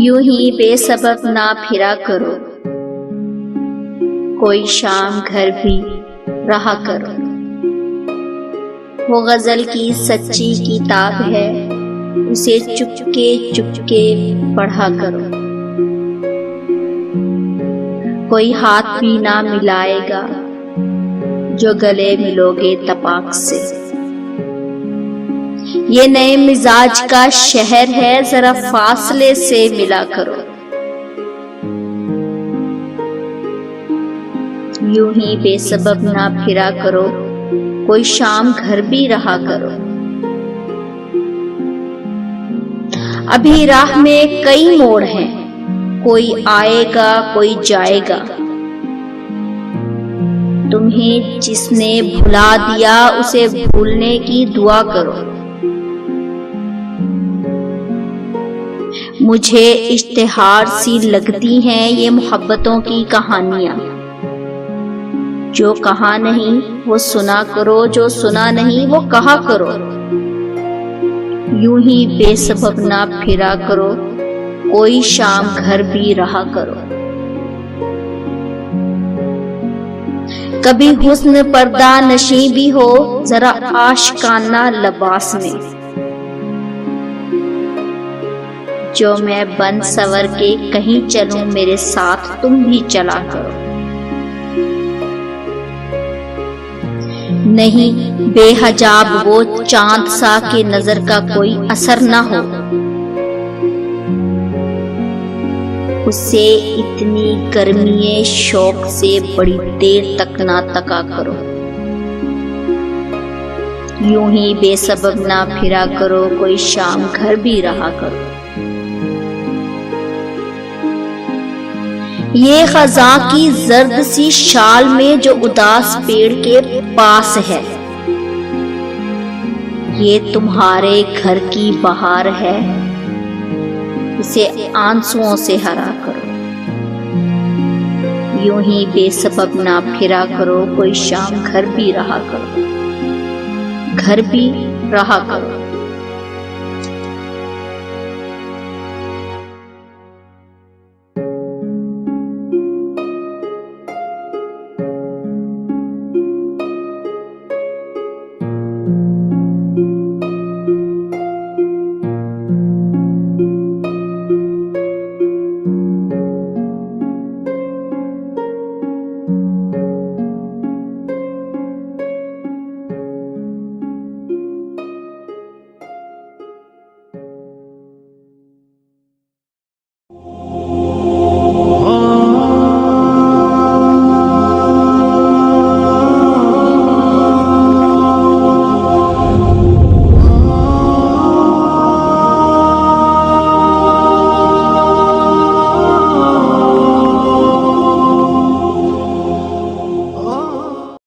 यूं ही बेसबब ना फिरा करो, कोई शाम घर भी रहा करो। वो गजल की सच्ची किताब है, उसे चुपके चुपके पढ़ा करो। कोई हाथ भी ना मिलाएगा जो गले मिलोगे तपाक से। ये नए मिजाज का शहर है, जरा फासले से मिला करो। यूं ही बेसबब ना फिरा करो, कोई शाम घर भी रहा करो। अभी राह में कई मोड़ हैं, कोई आएगा कोई जाएगा। तुम्हें जिसने भुला दिया उसे भूलने की दुआ करो। मुझे इश्तिहार सी लगती हैं ये मोहब्बतों की कहानियां। जो कहा नहीं वो सुना करो, जो सुना नहीं वो कहा करो। यूं ही बेसबब ना फिरा करो, कोई शाम घर भी रहा करो। कभी हुस्न पर्दा नशी भी हो, जरा आशिकाना लिबास में। जो मैं बन सवर के कहीं चलूं, मेरे साथ तुम भी चला करो। नहीं बेहजाब वो चांद सा के नजर का कोई असर ना हो, उसे इतनी गर्मी शौक से बड़ी देर तक ना तका करो। यूं ही बेसबब ना फिरा करो, कोई शाम घर भी रहा करो। ये खजा की जर्द सी शाल में जो उदास पेड़ के पास है, ये तुम्हारे घर की बहार है, इसे आंसुओं से हरा करो। यूं ही बेसबब ना फिरा करो, कोई शाम घर भी रहा करो, घर भी रहा करो।